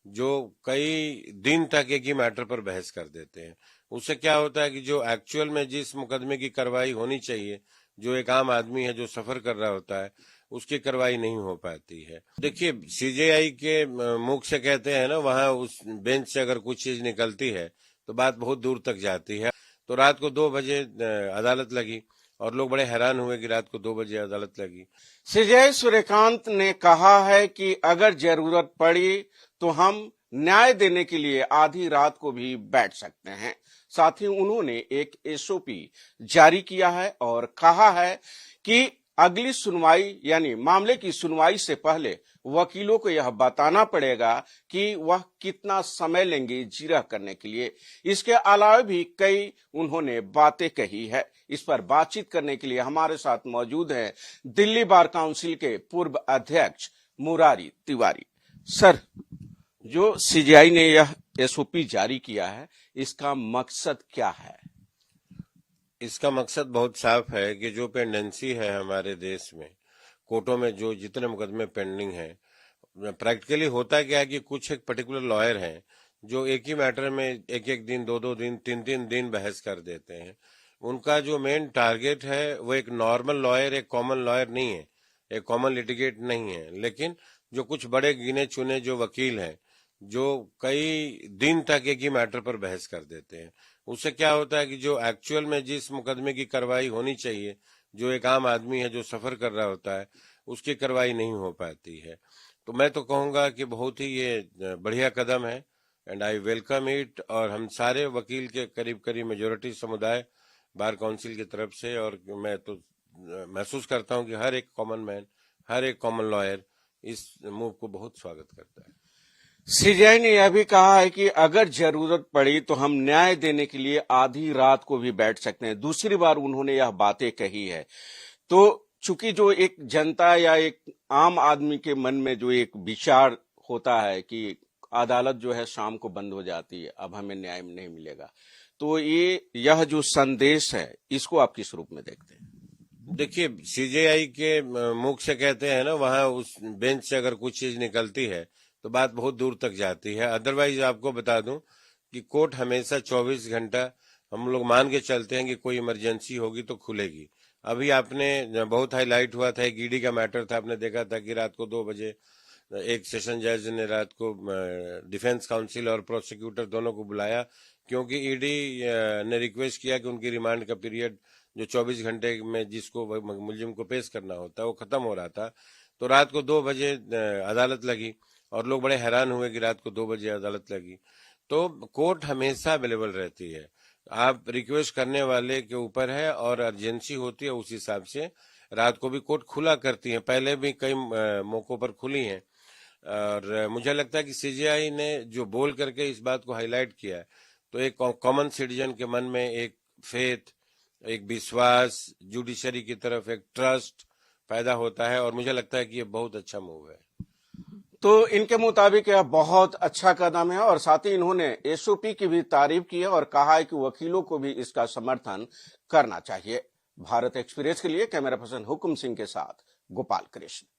जो कई दिन तक एक ही मैटर पर बहस कर देते हैं। उससे क्या होता है कि जो एक्चुअल में जिस मुकदमे की कार्रवाई होनी चाहिए, जो एक आम आदमी है जो सफर कर रहा होता है, उसकी कार्रवाई नहीं हो पाती है। देखिए, सीजेआई के मुख से कहते हैं ना, वहां उस बेंच से अगर कुछ चीज निकलती है तो बात बहुत दूर तक जाती है। तो रात को 2 बजे अदालत लगी और लोग बड़े हैरान हुए कि रात को 2 बजे अदालत लगी। सीजेआई सूर्यकांत ने कहा है कि अगर जरूरत पड़ी तो हम न्याय देने के लिए आधी रात को भी बैठ सकते हैं। साथ ही उन्होंने एक एसओपी जारी किया है और कहा है कि अगली सुनवाई यानी मामले की सुनवाई से पहले वकीलों को यह बताना पड़ेगा कि वह कितना समय लेंगे जिरह करने के लिए। इसके अलावा भी कई उन्होंने बातें कही है। इस पर बातचीत करने के लिए हमारे साथ मौजूद हैं दिल्ली बार काउंसिल के पूर्व अध्यक्ष मुरारी तिवारी। सर, जो सीजेआई ने यह एसओपी जारी किया है, इसका मकसद क्या है? इसका मकसद बहुत साफ है कि जो पेंडेंसी है हमारे देश में, कोर्टों में जो जितने मुकदमे पेंडिंग हैं, प्रैक्टिकली होता क्या है कि कुछ एक पर्टिकुलर लॉयर हैं जो एक ही मैटर में एक एक दिन, दो दो दिन, तीन तीन दिन बहस कर देते हैं। उनका जो मेन टारगेट है वो एक नॉर्मल लॉयर, एक कॉमन लॉयर नहीं है, एक कॉमन लिटिगेट नहीं है, लेकिन जो कुछ बड़े गिने चुने जो वकील हैं जो कई दिन तक एक ही मैटर पर बहस कर देते हैं। उससे क्या होता है कि जो एक्चुअल में जिस मुकदमे की कार्रवाई होनी चाहिए, जो एक आम आदमी है जो सफर कर रहा होता है, उसकी कार्रवाई नहीं हो पाती है। तो मैं तो कहूंगा कि बहुत ही ये बढ़िया कदम है एंड आई वेलकम इट। और हम सारे वकील के करीब करीब मेजोरिटी समुदाय बार काउंसिल की तरफ से, और मैं तो महसूस करता हूं कि हर एक कॉमन मैन, हर एक कॉमन लॉयर इस मूव को बहुत स्वागत करता है। सीजेआई ने यह भी कहा है कि अगर जरूरत पड़ी तो हम न्याय देने के लिए आधी रात को भी बैठ सकते हैं। दूसरी बार उन्होंने यह बातें कही है। तो चूंकि जो एक जनता या एक आम आदमी के मन में जो एक विचार होता है कि अदालत जो है शाम को बंद हो जाती है, अब हमें न्याय नहीं मिलेगा, तो यह जो संदेश है, इसको आप किस रूप में देखते हैं? देखिए, सीजेआई के मुख से कहते हैं ना, वहां उस बेंच से अगर कुछ चीज निकलती है तो बात बहुत दूर तक जाती है। अदरवाइज आपको बता दूं कि कोर्ट हमेशा 24 घंटा, हम लोग मान के चलते हैं कि कोई इमरजेंसी होगी तो खुलेगी। अभी आपने बहुत हाईलाइट हुआ था, एक ईडी का मैटर था, आपने देखा था कि रात को 2 बजे एक सेशन जज ने रात को डिफेंस काउंसिल और प्रोसिक्यूटर दोनों को बुलाया, क्योंकि ईडी ने रिक्वेस्ट किया कि उनकी रिमांड का पीरियड जो 24 घंटे में जिसको मुलजिम को पेश करना होता है वो खत्म हो रहा था। तो रात को 2 बजे अदालत लगी और लोग बड़े हैरान हुए कि रात को 2 बजे अदालत लगी। तो कोर्ट हमेशा अवेलेबल रहती है, आप रिक्वेस्ट करने वाले के ऊपर है, और अर्जेंसी होती है उस हिसाब से रात को भी कोर्ट खुला करती है। पहले भी कई मौकों पर खुली हैं। और मुझे लगता है कि सीजेआई ने जो बोल करके इस बात को हाईलाइट किया है, तो एक कॉमन सिटीजन के मन में एक फेथ, एक विश्वास, जुडिशरी की तरफ एक ट्रस्ट पैदा होता है, और मुझे लगता है कि ये बहुत अच्छा मूव है। तो इनके मुताबिक यह बहुत अच्छा कदम है और साथ ही इन्होंने एसओपी की भी तारीफ की है और कहा है कि वकीलों को भी इसका समर्थन करना चाहिए। भारत एक्सप्रेस के लिए कैमरा पर्सन हुकुम सिंह के साथ गोपाल कृष्ण।